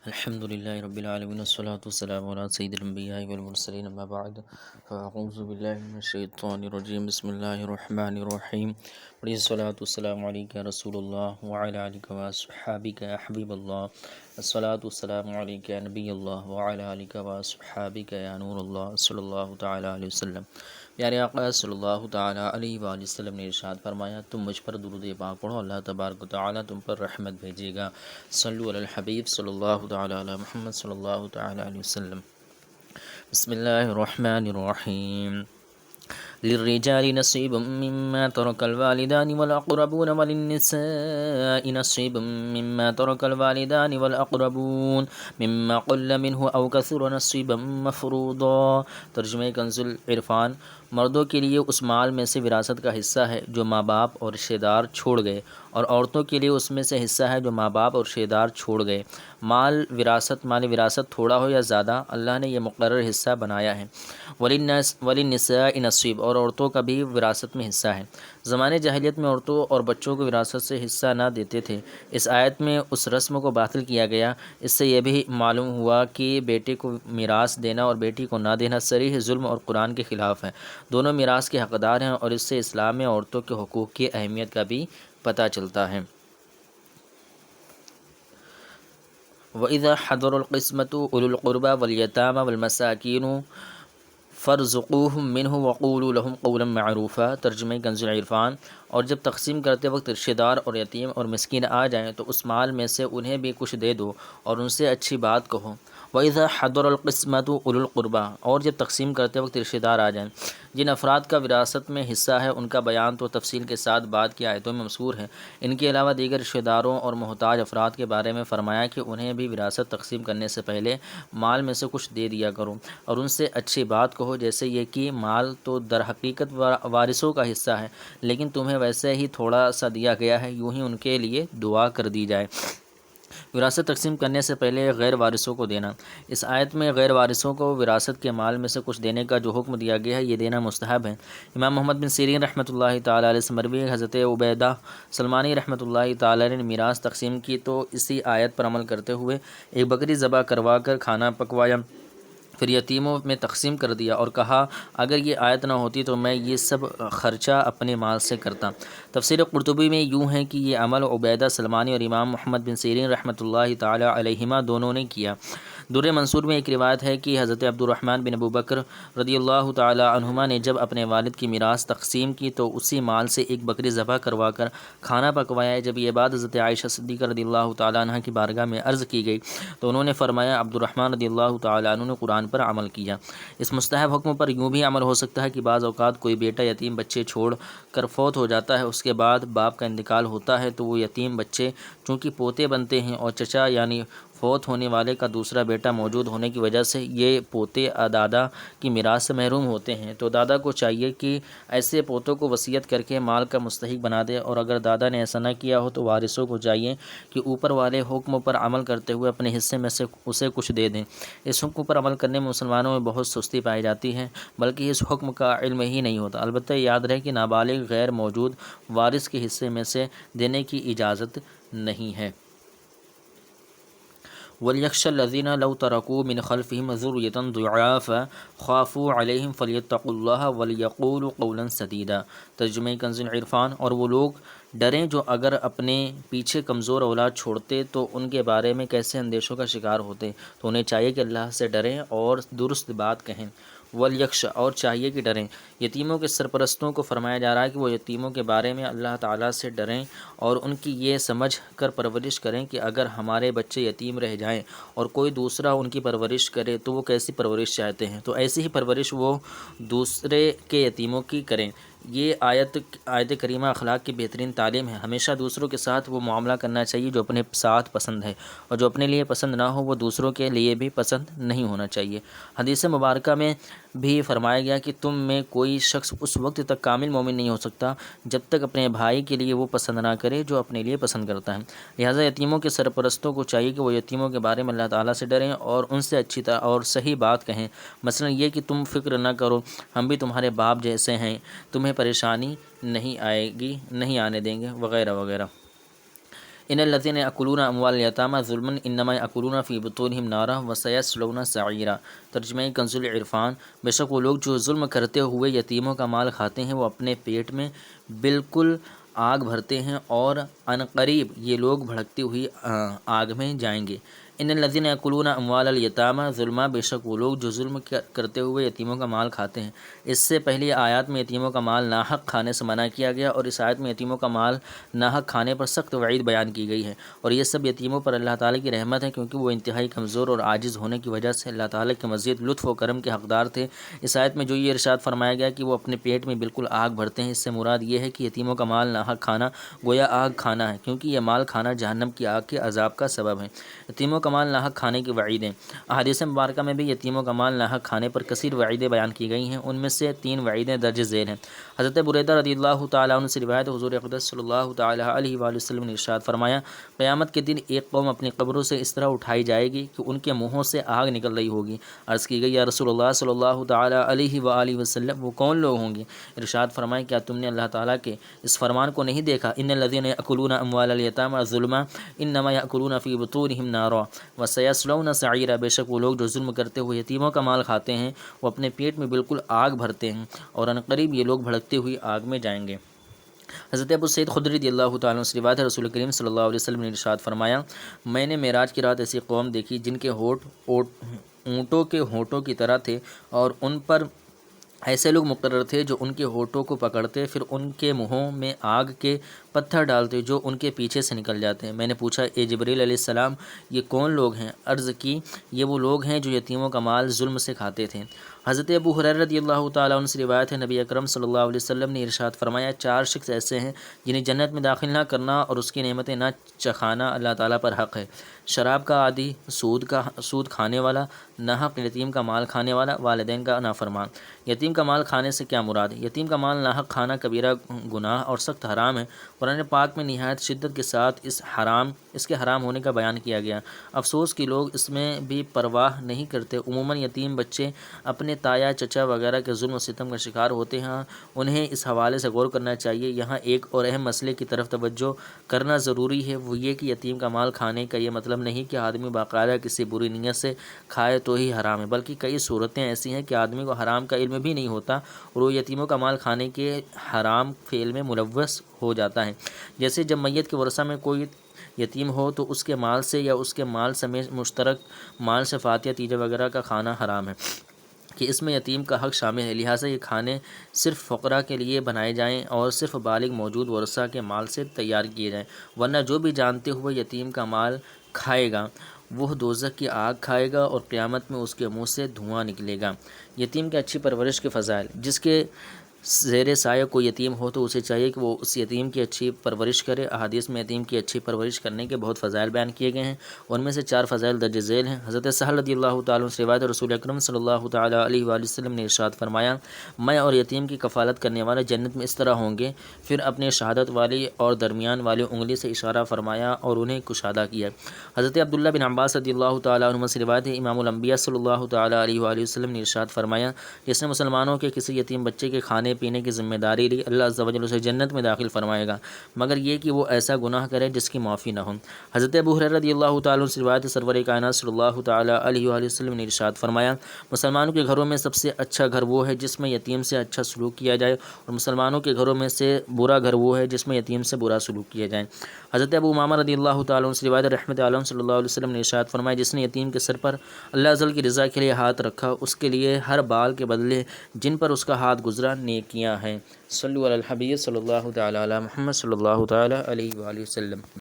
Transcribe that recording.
الحمد للہ رب العالمین والصلاة والسلام علی سید الانبیاء والمرسلین اما بعد فاعوذ باللہ من الشیطان الرجیم بسم اللہ الرحمن الرحیم الصلاة والسلام علیک یا رسول اللہ وعلی آلک واصحابک یا حبیب اللہ الصلاة والسلام علیک یا نبی اللہ وعلی آلک واصحابک یا نور اللہ صلی اللہ تعالی علیہ وسلم۔ پیارے آقا صلی اللہ تعالیٰ علیہ وآلہ وسلم نے ارشاد فرمایا، تم مجھ پر درود پاک پڑھو، اللہ تبارک و تعالیٰ تم پر رحمت بھیجے گا۔ صلو علی الحبیب صلی اللہ تعالیٰ علی محمد صلی اللہ تعالیٰ علیہ وسلم۔ بسم اللہ الرحمن الرحیم۔ للرجال نصیب مما ترک الوالدان والاقربون وللنساء نصیب مما ترک الوالدان والاقربون مما قل منه او کثر نصیبا مفروضا۔ ترجمہ کنز العرفان۔ مردوں کے لیے اس مال میں سے وراثت کا حصہ ہے جو ماں باپ اور رشتہ دار چھوڑ گئے، اور عورتوں کے لیے اس میں سے حصہ ہے جو ماں باپ اور رشتہ دار چھوڑ گئے۔ مال وراثت تھوڑا ہو یا زیادہ، اللہ نے یہ مقرر حصہ بنایا ہے۔ وللنساء نصیب، اور عورتوں کا بھی وراثت میں حصہ ہے۔ زمانے جاہلیت میں عورتوں اور بچوں کو وراثت سے حصہ نہ دیتے تھے۔ اس آیت میں اس رسم کو باطل کیا گیا۔ اس سے یہ بھی معلوم ہوا کہ بیٹے کو میراث دینا اور بیٹی کو نہ دینا صریح ظلم اور قرآن کے خلاف ہے۔ دونوں میراث کے حقدار ہیں، اور اس سے اسلام میں عورتوں کے حقوق کی اہمیت کا بھی پتہ چلتا ہے۔ وَإِذَا حَضَرَ الْقِسْمَةُ أُولُو الْقُرْبَى وَالْيَتَامَى وَالْمَسَاكِينُ فَارْزُقُوهُم مِّنْهُ وَقُولُوا لَهُمْ قَوْلًا مَّعْرُوفًا۔ ترجمہ کنز العرفان۔ اور جب تقسیم کرتے وقت رشتہ دار اور یتیم اور مسکین آ جائیں تو اس مال میں سے انہیں بھی کچھ دے دو اور ان سے اچھی بات کہو۔ وَإِذَا حَضَرَ الْقِسْمَةُ أُولُو الْقُرْبَى، اور جب تقسیم کرتے وقت رشتہ دار آ جائیں۔ جن افراد کا وراثت میں حصہ ہے ان کا بیان تو تفصیل کے ساتھ بعد کی آیتوں میں مذکور ہے۔ ان کے علاوہ دیگر رشتہ داروں اور محتاج افراد کے بارے میں فرمایا کہ انہیں بھی وراثت تقسیم کرنے سے پہلے مال میں سے کچھ دے دیا کرو اور ان سے اچھی بات کہو، جیسے یہ کہ مال تو در حقیقت وارثوں کا حصہ ہے، لیکن تمہیں ویسے ہی تھوڑا سا دیا گیا ہے، یوں ہی ان کے لیے دعا کر دی جائے۔ وراثت تقسیم کرنے سے پہلے غیر وارثوں کو دینا۔ اس آیت میں غیر وارثوں کو وراثت کے مال میں سے کچھ دینے کا جو حکم دیا گیا ہے، یہ دینا مستحب ہے۔ امام محمد بن سیرین رحمۃ اللہ تعالیٰ علیہ سے مروی ہے، حضرت عبیدہ سلمانی رحمۃ اللہ تعالیٰ علیہ نے میراث تقسیم کی تو اسی آیت پر عمل کرتے ہوئے ایک بکری ذبح کروا کر کھانا پکوایا، پھر یتیموں میں تقسیم کر دیا اور کہا اگر یہ آیت نہ ہوتی تو میں یہ سب خرچہ اپنے مال سے کرتا۔ تفسیر قرطبی میں یوں ہے کہ یہ عمل عبیدہ سلمانی اور امام محمد بن سیرین رحمۃ اللہ تعالی علیہما دونوں نے کیا۔ در منصور میں ایک روایت ہے کہ حضرت عبد الرحمن بن ابوبکر رضی اللہ تعالی عنہما نے جب اپنے والد کی میراث تقسیم کی تو اسی مال سے ایک بکری ذبح کروا کر کھانا پکوایا۔ جب یہ بات حضرت عائشہ صدیقہ رضی اللہ تعالی عنہ کی بارگاہ میں عرض کی گئی تو انہوں نے فرمایا عبد الرحمن رضی اللہ تعالی عنہ نے قرآن پر عمل کیا۔ اس مستحب حکم پر یوں بھی عمل ہو سکتا ہے کہ بعض اوقات کوئی بیٹا یتیم بچے چھوڑ کر فوت ہو جاتا ہے، اس کے بعد باپ کا انتقال ہوتا ہے تو وہ یتیم بچے چونکہ پوتے بنتے ہیں اور چچا یعنی فوت ہونے والے کا دوسرا بیٹا موجود ہونے کی وجہ سے یہ پوتے دادا کی میراث سے محروم ہوتے ہیں، تو دادا کو چاہیے کہ ایسے پوتوں کو وصیت کر کے مال کا مستحق بنا دے، اور اگر دادا نے ایسا نہ کیا ہو تو وارثوں کو چاہیے کہ اوپر والے حکم پر عمل کرتے ہوئے اپنے حصے میں سے اسے کچھ دے دیں۔ اس حکم پر عمل کرنے میں مسلمانوں میں بہت سستی پائی جاتی ہے، بلکہ اس حکم کا علم ہی نہیں ہوتا۔ البتہ یاد رہے کہ نابالغ غیر موجود وارث کے حصے میں سے دینے کی اجازت نہیں ہے۔ وَلْيَخْشَ الَّذِينَ لَوْ تَرَكُوا مِنْ خَلْفِهِمْ ذُرِّيَّةً ضِعَافًا خَافُوا عَلَيْهِمْ فَلْيَتَّقُوا اللَّهَ وَلْيَقُولُوا قَوْلًا سَدِيدًا۔ ترجمہ کنز العرفان۔ اور وہ لوگ ڈریں جو اگر اپنے پیچھے کمزور اولاد چھوڑتے تو ان کے بارے میں کیسے اندیشوں کا شکار ہوتے، تو انہیں چاہیے کہ اللہ سے ڈریں اور درست بات کہیں۔ وَلْيَخْشَ، اور چاہیے کہ ڈریں۔ یتیموں کے سرپرستوں کو فرمایا جا رہا ہے کہ وہ یتیموں کے بارے میں اللہ تعالیٰ سے ڈریں اور ان کی یہ سمجھ کر پرورش کریں کہ اگر ہمارے بچے یتیم رہ جائیں اور کوئی دوسرا ان کی پرورش کرے تو وہ کیسی پرورش چاہتے ہیں، تو ایسی ہی پرورش وہ دوسرے کے یتیموں کی کریں۔ یہ آیت کریمہ اخلاق کی بہترین تعلیم ہے۔ ہمیشہ دوسروں کے ساتھ وہ معاملہ کرنا چاہیے جو اپنے ساتھ پسند ہے، اور جو اپنے لیے پسند نہ ہو وہ دوسروں کے لیے بھی پسند نہیں ہونا چاہیے۔ حدیث مبارکہ میں بھی فرمایا گیا کہ تم میں کوئی شخص اس وقت تک کامل مومن نہیں ہو سکتا جب تک اپنے بھائی کے لیے وہ پسند نہ کرے جو اپنے لیے پسند کرتا ہے۔ لہٰذا یتیموں کے سرپرستوں کو چاہیے کہ وہ یتیموں کے بارے میں اللہ تعالیٰ سے ڈریں اور ان سے اچھی طرح اور صحیح بات کہیں، مثلا یہ کہ تم فکر نہ کرو، ہم بھی تمہارے باپ جیسے ہیں، تمہیں پریشانی نہیں آئے گی، نہیں آنے دیں گے، وغیرہ وغیرہ۔ ان الذین یأکلون اموال الیتامی ظلما انما یأکلون فی بطونہم نارا وسیصلون سعیرا۔ ترجمہ کنز العرفان، بے شک وہ لوگ جو ظلم کرتے ہوئے یتیموں کا مال کھاتے ہیں وہ اپنے پیٹ میں بالکل آگ بھرتے ہیں اور عنقریب یہ لوگ بھڑکتی ہوئی آگ میں جائیں گے۔ ان الذین یأکلون اموال الیتامی ظلما، بے شک وہ لوگ جو ظلم کرتے ہوئے یتیموں کا مال کھاتے ہیں۔ اس سے پہلی آیات میں یتیموں کا مال ناحق کھانے سے منع کیا گیا، اور اس آیت میں یتیموں کا مال ناحق کھانے پر سخت وعید بیان کی گئی ہے، اور یہ سب یتیموں پر اللہ تعالیٰ کی رحمت ہے، کیونکہ وہ انتہائی کمزور اور عاجز ہونے کی وجہ سے اللہ تعالیٰ کے مزید لطف و کرم کے حقدار تھے۔ اس آیت میں جو یہ ارشاد فرمایا گیا کہ وہ اپنے پیٹ میں بالکل آگ بھرتے ہیں، اس سے مراد یہ ہے کہ یتیموں کا مال ناحق کھانا گویا آگ کھانا ہے، کیونکہ یہ مال کھانا جہنم کی آگ کے عذاب کا سبب ہے۔ یتیموں کا مال ناحق کھانے کی وعیدیں، احادیث مبارکہ میں بھی یتیموں کا مال ناحق کھانے پر کثیر وعیدیں بیان کی گئی ہیں، ان میں سے 3 وعیدیں درج ذیل ہیں۔ حضرت بریدہ رضی اللہ تعالیٰ عنہ سے روایت، حضور اقدس صلی اللہ تعالیٰ علیہ وآلہ وسلم نے ارشاد فرمایا، قیامت کے دن ایک قوم اپنی قبروں سے اس طرح اٹھائی جائے گی کہ ان کے منہوں سے آگ نکل رہی ہوگی۔ عرض کی گئی، یا رسول اللہ صلی اللہ تعالیٰ علیہ وآلہ وسلم، وہ کون لوگ ہوں گے؟ ارشاد فرمائے، کیا تم نے اللہ تعالیٰ کے اس فرمان کو نہیں دیکھا، ان الذین یأکلون اموال الیتامی ظلما انما یأکلون فی بطونہم نارا وسیصلون سعیرا۔ بے شک وہ لوگ جو ظلم کرتے ہوئے یتیموں کا مال کھاتے ہیں وہ اپنے پیٹ میں بالکل آگ بھرتے ہیں، اور عنقریب یہ لوگ بھڑکتے ہوئی آگ میں جائیں گے۔ حضرت ابو سعید خدری رضی اللہ تعالیٰ عنہ سے روایت ہے، رسول کریم صلی اللہ علیہ وسلم نے ارشاد فرمایا، میں نے معراج کی رات ایسی قوم دیکھی جن کے ہونٹ اونٹوں کے ہونٹوں کی طرح تھے، اور ان پر ایسے لوگ مقرر تھے جو ان کے ہونٹوں کو پکڑتے، پھر ان کے منہوں میں آگ کے پتھر ڈالتے جو ان کے پیچھے سے نکل جاتے ہیں۔ میں نے پوچھا، اے جبریل علیہ السلام، یہ کون لوگ ہیں؟ عرض کی، یہ وہ لوگ ہیں جو یتیموں کا مال ظلم سے کھاتے تھے۔ حضرت ابو ہریرہ رضی اللہ تعالیٰ عنہ سے روایت ہے، نبی اکرم صلی اللہ علیہ وسلم نے ارشاد فرمایا، 4 شخص ایسے ہیں جنہیں جنت میں داخل نہ کرنا اور اس کی نعمتیں نہ چکھانا اللہ تعالیٰ پر حق ہے: شراب کا عادی، سود کھانے والا، ناحق یتیم کا مال کھانے والا، والدین کا نافرمان۔ یتیم کا مال کھانے سے کیا مراد ہے؟ یتیم کا مال ناحق کھانا کبیرہ گناہ اور سخت حرام ہے۔ قرآن پاک میں نہایت شدت کے ساتھ اس کے حرام ہونے کا بیان کیا گیا۔ افسوس کہ لوگ اس میں بھی پرواہ نہیں کرتے۔ عموماً یتیم بچے اپنے تایا، چچا وغیرہ کے ظلم و ستم کا شکار ہوتے ہیں۔ انہیں اس حوالے سے غور کرنا چاہیے۔ یہاں ایک اور اہم مسئلے کی طرف توجہ کرنا ضروری ہے، وہ یہ کہ یتیم کا مال کھانے کا یہ مطلب نہیں کہ آدمی باقاعدہ کسی بری نیت سے کھائے تو ہی حرام ہے، بلکہ کئی صورتیں ایسی ہیں کہ آدمی کو حرام کا علم بھی نہیں ہوتا اور وہ یتیموں کا مال کھانے کے حرام فعل میں ملوث ہو جاتا ہے۔ جیسے جب میت کے ورثہ میں کوئی یتیم ہو تو اس کے مال سے یا اس کے مال سمیت مشترک مال سے فاتحہ، تیجا وغیرہ کا کھانا حرام ہے کہ اس میں یتیم کا حق شامل ہے، لہٰذا یہ کھانے صرف فقراء کے لیے بنائے جائیں اور صرف بالغ موجود ورثہ کے مال سے تیار کیے جائیں، ورنہ جو بھی جانتے ہوئے یتیم کا مال کھائے گا وہ دوزخ کی آگ کھائے گا اور قیامت میں اس کے منہ سے دھواں نکلے گا۔ یتیم کی اچھی پرورش کے فضائل: جس کے زیر سایہ کوئی یتیم ہو تو اسے چاہیے کہ وہ اس یتیم کی اچھی پرورش کرے۔ احادیث میں یتیم کی اچھی پرورش کرنے کے بہت فضائل بیان کیے گئے ہیں، ان میں سے 4 فضائل درج ذیل ہیں۔ حضرت سہل رضی اللہ تعالیٰ عنہ سے روایت ہے، رسول اکرم صلی اللہ تعالیٰ علیہ وآلہ وسلم نے ارشاد فرمایا، میں اور یتیم کی کفالت کرنے والے جنت میں اس طرح ہوں گے۔ پھر اپنے شہادت والی اور درمیان والی انگلی سے اشارہ فرمایا اور انہیں کشادہ کیا۔ حضرت عبداللہ بن عباس رضی اللہ تعالیٰ عنہ سے روایت ہے، امام الانبیاء صلی اللہ تعالیٰ علیہ وآلہ وسلم نے ارشاد فرمایا، جس نے مسلمانوں کے کسی یتیم بچے کے کھانے پینے کی ذمہ داری لی، اللہ عز و جل اسے جنت میں داخل فرمائے گا، مگر یہ کہ وہ ایسا گناہ کرے جس کی معافی نہ ہو۔ حضرت ابو ہریرہ رضی اللہ تعالیٰ عنہ سے روایت ہے، سرور کائنات صلی اللہ تعالیٰ علیہ وآلہ وسلم نے ارشاد فرمایا، مسلمانوں کے گھروں میں سب سے اچھا گھر وہ ہے جس میں یتیم سے اچھا سلوک کیا جائے، اور مسلمانوں کے گھروں میں سے برا گھر وہ ہے جس میں یتیم سے برا سلوک کیا جائے۔ حضرت ابو امامہ رضی اللہ تعالیٰ عنہ سے روایت ہے، رحمت عالم صلی اللہ علیہ وسلم نے ارشاد فرمایا، جس نے یتیم کے سر پر اللہ عز و جل کی رضا کے لیے ہاتھ رکھا، اس کے لیے ہر بال کے بدلے جن پر اس کا ہاتھ گزرا نیکیاں ہیں۔ صلو علی الحبیب صلی اللہ تعالیٰ علی محمد صلی اللہ تعالیٰ علیہ وآلہ وسلم۔